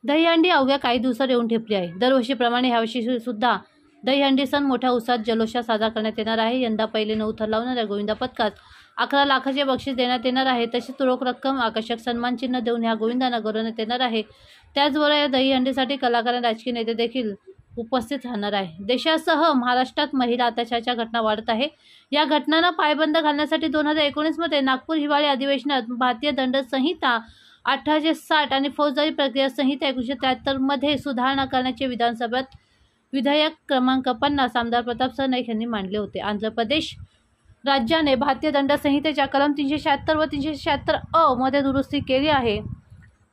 दहीहंडी अवघ्या काही दिवसात येऊन ठेपली आहे। दरवर्षीप्रमाणे यावर्षी सुद्धा दहीहंडी सण मोठ्या उत्साहात जल्लोषात साजरा करण्यात येणार आहे। यंदा पहिले 9 थर लावणाऱ्या गोविंदा पथकास 11 लाखाचे बक्षीस देण्यात येणार आहे। तसेच रोख रक्कम, आकर्षक सन्मान चिन्ह देऊन ह्या गोविंदांना गौरवण्यात येणार आहे। त्याचबरोबर या दहीहंडीसाठी कलाकार आणि राजकीय नेते देखील उपस्थित राहणार आहे। देशासह महाराष्ट्रात महिला अत्याचाराच्या घटना वाढत आहे। या घटनांना पायबंद घालण्यासाठी 2019 मध्ये नागपूर हिवाळी अधिवेशनात भारतीय दंड संहिता 1860 आणि फौजदारी प्रक्रिया संहिता 1973 मध्ये सुधारणा करण्याचे विधानसभेत विधेयक क्रमांक 50 आमदार प्रताप सरनाईक यांनी मांडले होते। आंध्र प्रदेश राज्याने भारतीय दंड संहितेच्या कलम 376 व 376 अ मध्ये दुरुस्ती केली आहे।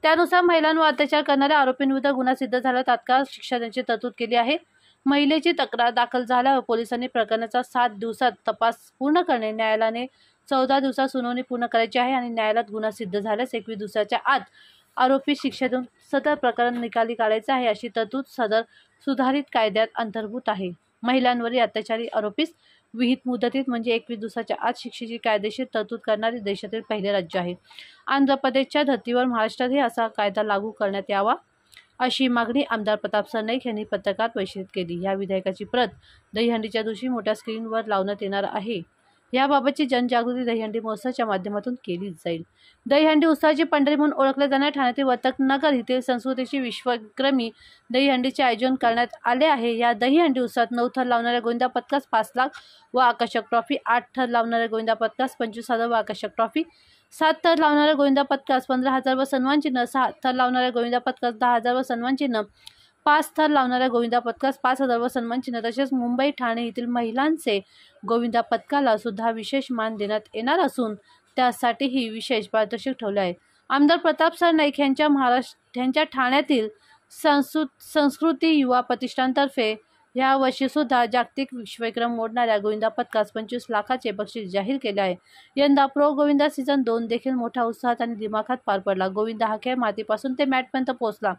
त्यानुसार महिलांवर अत्याचार करणाऱ्या आरोपींविरुद्ध गुन्हा सिद्ध झाला तात्काळ शिक्षा देण्याची तरतूद केली आहे। महिलेची तक्रार दाखल झाल्यावर पोलिसांनी प्रकरणाचा 7 दिवसात तपास पूर्ण करणे, न्यायालयाने 14 दिवसात सुनावणी पूर्ण करायची आहे आणि न्यायालयात गुन्हा सिद्ध झाल्यास 21 दिवसाच्या आत आरोपी शिक्षा देऊन सदर प्रकरण निकाली काढायचे आहे, अशी तरतूद सदर सुधारित कायद्यात अंतर्भूत आहे। महिलांवरील अत्याचारी आरोपीस विहित मुदतीत म्हणजे 21 दिवसाच्या आत शिक्षेची कायदेशीर तरतूद करणारे देशातील पहिले राज्य आहे। आंध्र प्रदेशच्या धर्तीवर महाराष्ट्रातही असा कायदा लागू करण्यात यावा, अशी मागणी आमदार प्रताप सरनाईक यांनी पत्रकार परिषदेत केली। या विधेयकाची प्रत दहीहंडीच्या दिवशी मोठ्या स्क्रीनवर लावण्यात येणार आहे। याबाबतची जनजागृती दहीहंडी महोत्सवाच्या माध्यमातून केली जाईल। दहीहंडी उत्सवाची पंढरी म्हणून ओळखले जाणाऱ्या ठाण्यातील वर्तकनगर येथील संस्कृतीची विश्वविक्रमी दहीहंडीचे आयोजन करण्यात आले आहे। या दहीहंडी उत्सवात 9 थर लावणाऱ्या गोविंदा पथकास 5 लाख व आकर्षक ट्रॉफी, 8 थर लावणाऱ्या गोविंदा पथकास 25,000 व आकर्षक ट्रॉफी, 7 थर लावणाऱ्या गोविंदा पथकास 15,000 व सन्मान चिन्ह, 6 थर लावणाऱ्या गोविंदा पथकास 10,000 व सन्मान चिन्ह, 5 थर लावणाऱ्या गोविंदा पथकास 5,000 व सन्मान चिन्ह, तसेच मुंबई ठाणे येथील महिलांचे गोविंदा पथकाला सुद्धा विशेष मान देण्यात येणार असून त्यासाठीही विशेष पारितोषिक ठेवले आहे। आमदार प्रताप सरनाईक यांच्या ठाण्यातील संस्कृती युवा प्रतिष्ठानतर्फे या वर्षी सुद्धा जागतिक विश्वविक्रम मोडणाऱ्या गोविंदा पथकास 25 लाखाचे बक्षीस जाहीर केले आहे। यंदा प्रो गोविंदा सीझन 2 देखील मोठ्या उत्साहात आणि दिमाखात पार पडला। गोविंदा हा खेळ मातीपासून ते मॅटपर्यंत पोहोचला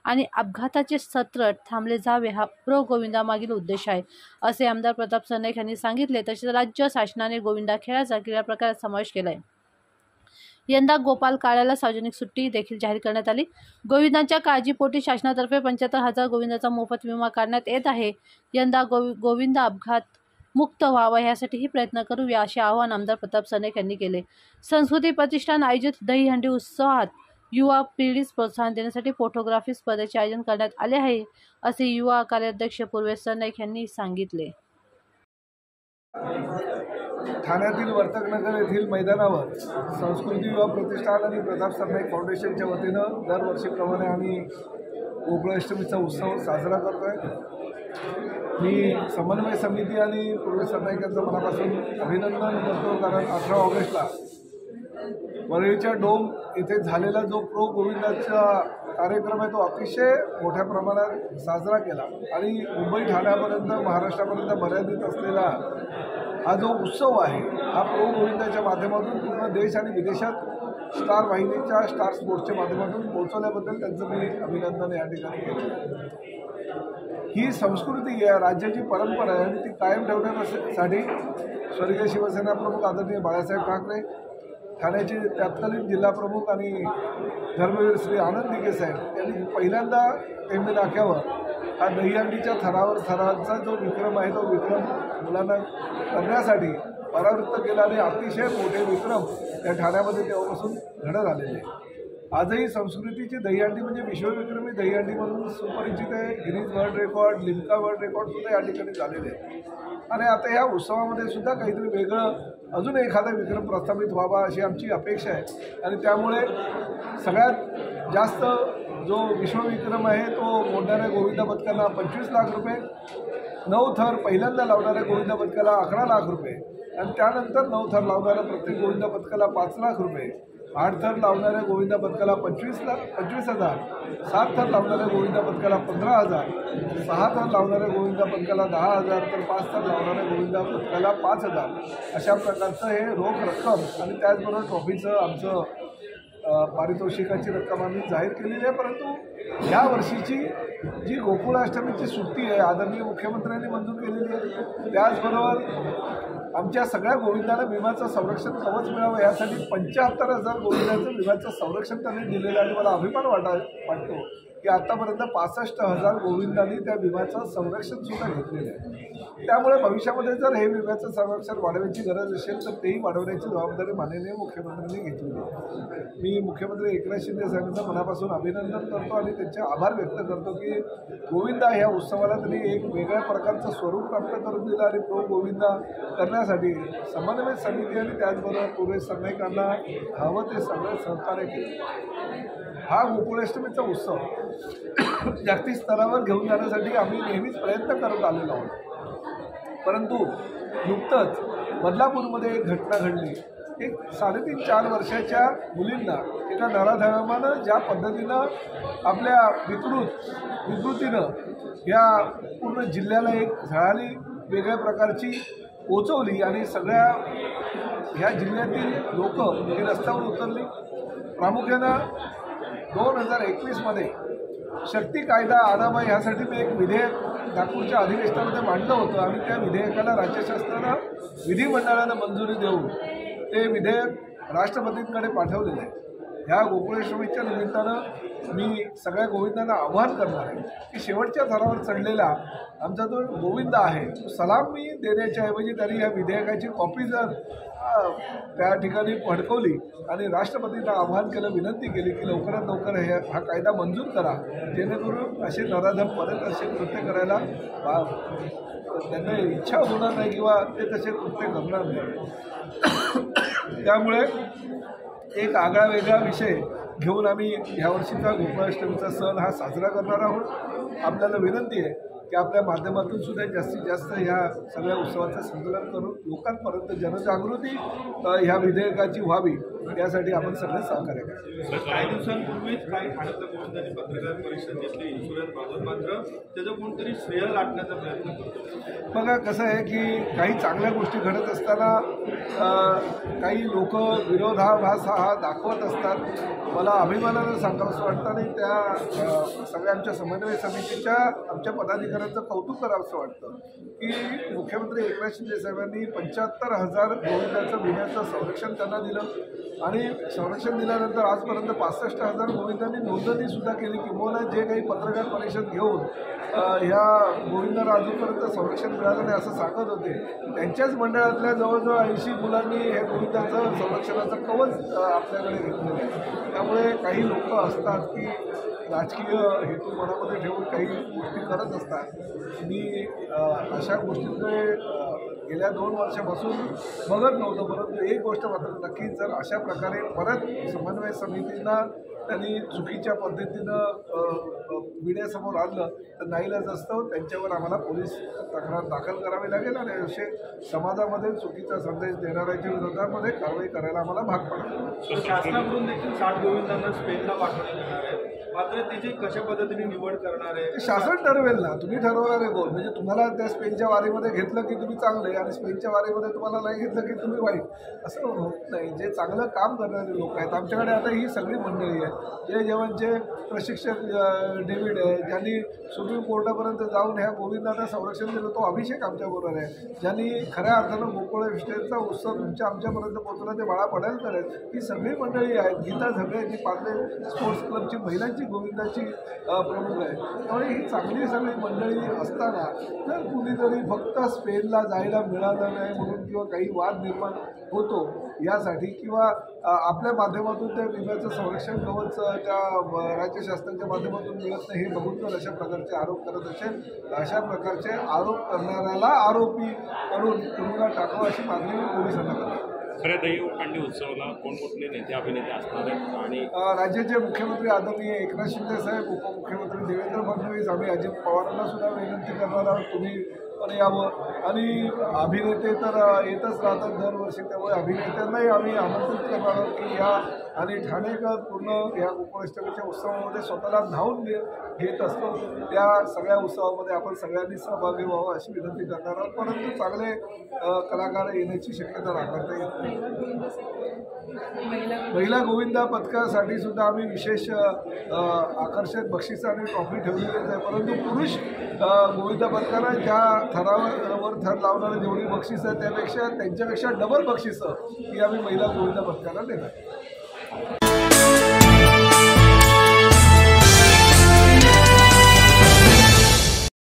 आणि अपघाताचे सत्र थांबले जावे हा प्रो गोविंदा मागील उद्देश आहे, असे आमदार प्रताप सरनाईक यांनी सांगितले। तसेच राज्य शासनाने गोविंदा खेळाचा क्रीडा प्रकारात समावेश केला आहे। यंदा गोपाल काळ्याला सार्वजनिक सुट्टी देखील जाहीर करण्यात आली। गोविंदांच्या काळजीपोटी शासनातर्फे 75,000 गोविंदाचा मोफत विमा काढण्यात येत आहे। यंदा गोविंदा अपघात मुक्त व्हावा यासाठीही प्रयत्न करूया, असे आवाहन आमदार प्रताप सरनाईक यांनी केले। संस्कृती प्रतिष्ठान आयोजित दहीहंडी उत्सवात युवा पिढीस प्रोत्साहन देण्यासाठी फोटोग्राफी स्पर्धेचे आयोजन करण्यात आले आहे, असे युवा कार्याध्यक्ष पूर्वेश सरनाईक यांनी सांगितले। ठाण्यातील वर्तकनगर येथील मैदानावर संस्कृती युवा प्रतिष्ठान आणि प्रताप सरनाईक फाउंडेशनच्या वतीनं दरवर्षीप्रमाणे आम्ही गोकुळाष्टमीचा उत्सव साजरा करतोय। मी समन्वय समिती आणि पूर्वेश सरनाईक यांचं मनापासून अभिनंदन करतो, कारण 18 ऑगस्टला वरळीच्या डोम येथे झालेला जो प्रो गोविंदाचा कार्यक्रम आहे तो अतिशय मोठ्या प्रमाणात साजरा केला आणि मुंबई ठाण्यापर्यंत महाराष्ट्रापर्यंत मर्यादित असलेला हा जो उत्सव आहे हा प्रो गोविंदाच्या माध्यमातून पूर्ण देश आणि विदेशात स्टार वाहिनीच्या स्टार स्पोर्ट्सच्या माध्यमातून पोहोचवल्याबद्दल त्यांचं मी अभिनंदन या ठिकाणी केलं। ही संस्कृती आहे, राज्याची परंपरा आहे आणि ती कायम ठेवण्यासाठी स्वर्गीय शिवसेना प्रमुख आदरणीय बाळासाहेब ठाकरे, ठाण्याचे तत्कालीन जिल्हाप्रमुख आणि धर्मवीर श्री आनंद दिघे साहेब यांनी पहिल्यांदा टेंबे नाक्यावर हा दहीहंडीच्या थराचा जो विक्रम आहे तो विक्रम मुलांना करण्यासाठी परावृत्त केला आणि अतिशय मोठे विक्रम या ठाण्यामध्ये तेव्हापासून घडत आलेले आहे। आजही संस्कृतीची दहीहंडी म्हणजे विश्वविक्रमी दहीहंडी म्हणून सुपरिचित आहे। Guinness world record, Limca world record सुद्धा या ठिकाणी झालेले आहे आणि आता ह्या उत्सवामध्ये सुद्धा काहीतरी वेगळं अजून एखादा विक्रम प्रस्थापित व्हावा अशी आमची अपेक्षा आहे आणि त्यामुळे सगळ्यात जास्त जो विश्वविक्रम आहे तो मोडणाऱ्या गोविंदा पथकाला 25 लाख रुपये, 9 थर पहिल्यांदा लावणाऱ्या गोविंदा पथकाला 11 लाख रुपये आणि त्यानंतर 9 थर लावणाऱ्या प्रत्येक गोविंदा पथकाला 5 लाख रुपये, 8 थर लावणाऱ्या गोविंदा पथकाला 25,000, 7 थर लावणाऱ्या गोविंदा पथकाला 15,000, 6 थर लावणाऱ्या गोविंदा पथकाला 10,000 तर 5 थर लावणाऱ्या गोविंदा पथकाला 5,000 अशा प्रकारचं हे रोख रक्कम आणि त्याचबरोबर ट्रॉफीचं आमचं पारितोषिकाची रक्कम आम्ही जाहीर केलेली आहे। परंतु ह्या वर्षीची जी गोकुळाष्टमीची सुट्टी आहे आदरणीय मुख्यमंत्र्यांनी मंजूर केलेली आहे, त्याचबरोबर आमच्या सगळ्या गोविंदांना विम्याचं संरक्षण कवच मिळावं यासाठी 75,000 गोविंदांचं विम्याचं संरक्षण त्यांनी दिलेलं आहे आणि मला अभिमान वाटतो की आतापर्यंत 65,000 गोविंदांनी त्या विम्याचं संरक्षण सुद्धा घेतलेलं आहे. त्यामुळे भविष्यामध्ये जर हे विम्याचं संरक्षण वाढवण्याची गरज असेल तर तेही वाढवण्याची जबाबदारी माननीय मुख्यमंत्र्यांनी घेतलेली आहे. मी मुख्यमंत्री एकनाथ शिंदे साहेबांचं मनापासून अभिनंदन करतो आणि त्यांचे आभार व्यक्त करतो की गोविंदा ह्या उत्सवाला त्यांनी एक वेगळ्या प्रकारचं स्वरूप प्राप्त करून दिलं आणि तो गोविंदा करण्यासाठी समन्वय समिती आणि त्याचबरोबर पूर्व सरनाईकांना हवं ते सगळं सहकार्य केलं. हा गोकुळाष्टमीचा उत्सव जागतिक स्तरावर घेऊन जाण्यासाठी आम्ही नेहमीच प्रयत्न करत आलेलो आहोत. परंतु नुकतंच बदलापूरमध्ये एक घटना घडली. एक 3.5-4 वर्षाच्या मुलींना एका नराधमानं ज्या पद्धतीनं आपल्या विकृतीनं या पूर्ण जिल्ह्याला एक झळाळी वेगळ्या प्रकारची पोचवली आणि सगळ्या ह्या जिल्ह्यातील लोक ही रस्त्यावर उतरली. प्रामुख्यानं 2021मध्ये शक्ती कायदा आणावा यासाठी मी एक विधेयक नागपूरच्या अधिवेशनामध्ये मांडलं होतं आणि त्या विधेयकाला राज्य शासनानं विधिमंडळानं मंजुरी देऊन ते विधेयक राष्ट्रपतींकडे पाठवलेलं आहे. ह्या गोकुळाष्टमीच्या निमित्तानं मी सगळ्या गोविंदांना आवाहन करणार आहे की शेवटच्या थरावर चढलेला आमचा जो गोविंद आहे तो सलामी देण्याच्या ऐवजी त्यांनी या विधेयकाची कॉपी जर त्या ठिकाणी फडकवली आणि राष्ट्रपतींना आवाहन केलं, विनंती केली की लवकरात लवकर हा कायदा मंजूर करा जेणेकरून असे नराधम परत असे कृत्य करायला त्यांना इच्छा होणार नाही किंवा ते तसे कृत्य करणार नाही. त्यामुळे एक आगळा वेगळा विषय घेऊन आम्ही ह्यावर्षीचा गोकुळाष्टमीचा सण हा साजरा करणार आहोत. आपल्याला विनंती आहे की आपल्या माध्यमातून सुद्धा जास्तीत जास्त ह्या सगळ्या उत्सवाचं संकलन करून लोकांपर्यंत जनजागृती ह्या विधेयकाची व्हावी यासाठी आपण सगळे सहकार्य करा. काही दिवसांपूर्वीच काही ठाण्यातल्या गोविंदांनी पत्रकार परिषद घेतली. इन्शुरन्स बाबत मात्र त्याचं कोणतरी श्रेय लाटण्याचा प्रयत्न करतो. बघा कसं आहे की काही चांगल्या गोष्टी घडत असताना काही लोक विरोधाभास हा दाखवत असतात. मला अभिमानानं सांगावंसं वाटतं आणि त्या सगळ्या आमच्या समन्वय समितीच्या आमच्या पदाधिकाऱ्यांचं कौतुक करावंसं वाटतं की मुख्यमंत्री एकनाथ शिंदे साहेबांनी 75,000 गोविंदाचं विम्याचं संरक्षण त्यांना दिलं आणि संरक्षण दिल्यानंतर आजपर्यंत 65,000 गोविंदांनी नोंदणीसुद्धा केली. किंवा जे काही पत्रकार परिषद घेऊन ह्या गोविंदाला अजूनपर्यंत संरक्षण मिळालं नाही असं सांगत होते. त्यांच्याच मंडळातल्या जवळजवळ 80 मुलांनी हे गोविंदाचं संरक्षणाचं कवच आपल्याकडे घेतलेलं आहे. त्यामुळे काही लोक असतात की राजकीय हेतू मनामध्ये ठेवून काही गोष्टी करत असतात. मी अशा गोष्टींकडे गेल्या 2 वर्षापासून बघत नव्हतो. परंतु एक गोष्ट मात्र नक्कीच, जर अशा प्रकारे परत समन्वय समितींना त्यांनी चुकीच्या पद्धतीनं मीडियासमोर आणलं तर नाईलाज असतं त्यांच्यावर आम्हाला पोलीस तक्रार दाखल करावी लागेल आणि असे समाजामध्ये चुकीचा संदेश देणाऱ्याच्या विरोधामध्ये कारवाई करायला आम्हाला भाग पडेल. शासनाकडून देखील 60 गोविंदांना स्पेनला पाठवण्यात येणार आहे. मात्र त्याची कशा पद्धतीने निवड करणार आहे शासन ठरवेल ना. तुम्ही ठरवणार आहे गोल. म्हणजे तुम्हाला त्या स्पेनच्या वारीमध्ये घेतलं की तुम्ही चांगले आणि स्पेनच्या वारीमध्ये तुम्हाला नाही घेतलं की तुम्ही वाईट, असं होत नाही. जे चांगलं काम करणारे लोक आहेत आमच्याकडे आता ही सगळी मंडळी आहे. जय जवानचे प्रशिक्षक डेव्हिड आहे ज्यांनी सुप्रीम कोर्टापर्यंत जाऊन ह्या गोविंदांना संरक्षण दिलं, तो अभिषेक आमच्याबरोबर आहे. ज्यांनी खऱ्या अर्थानं गोकुळाष्टमीचा उत्सव आमच्यापर्यंत पोहोचला ते बाळा पडेलकर आहेत. ही सगळी मंडळी आहेत. गीता झगड्याची पार्ले स्पोर्ट्स क्लबची महिलांची गोविंदाची प्रमुख आहे. त्यामुळे ही चांगली सगळी मंडळी असताना जर कुणीतरी फक्त स्पेनला जायला मिळालं नाही म्हणून किंवा काही वाद निर्माण होतो यासाठी किंवा आपल्या माध्यमातून त्या विम्याचं संरक्षण कवच त्या राज्य शासनाच्या माध्यमातून मिळत नाही हे बघून जर अशा प्रकारचे आरोप करत असेल तर अशा प्रकारचे आरोप करणाऱ्याला आरोपी करून तुरुंगात टाकावं अशी मागणी मी पोलिसांना करतो. खऱ्या दहीहंडी उत्सवाला कोणकोणते नेते अभिनेते असणार आहेत आणि राज्याचे मुख्यमंत्री आदरणीय एकनाथ शिंदे साहेब, उपमुख्यमंत्री देवेंद्र फडणवीस, आम्ही अजित पवारांना सुद्धा विनंती करणार आहोत तुम्ही पण यावं. आणि अभिनेते तर येतच राहतात दरवर्षी, त्यामुळे अभिनेत्यांनाही आम्ही आमंत्रित करणार आहोत की या आणि ठाणेकर पूर्ण या गोकुळाष्टमीच्या उत्सवामध्ये स्वतःला धावून घेत असतो. त्या सगळ्या उत्सवामध्ये आपण सगळ्यांनी सहभागी व्हावं अशी विनंती करणार आहोत. परंतु चांगले कलाकार येण्याची शक्यता नाकारता येत नाही. महिला गोविंदा पथकासाठी सुद्धा आम्ही विशेष आकर्षक बक्षिसं आणि ट्रॉफी ठेवलेलीच आहे. परंतु पुरुष गोविंदा पथकाला ज्या थरावर थर लावणारे जेवढी बक्षिसं आहेत त्यापेक्षा त्यांच्यापेक्षा डबल बक्षिसं ही आम्ही महिला गोविंदा पथकाला देणार.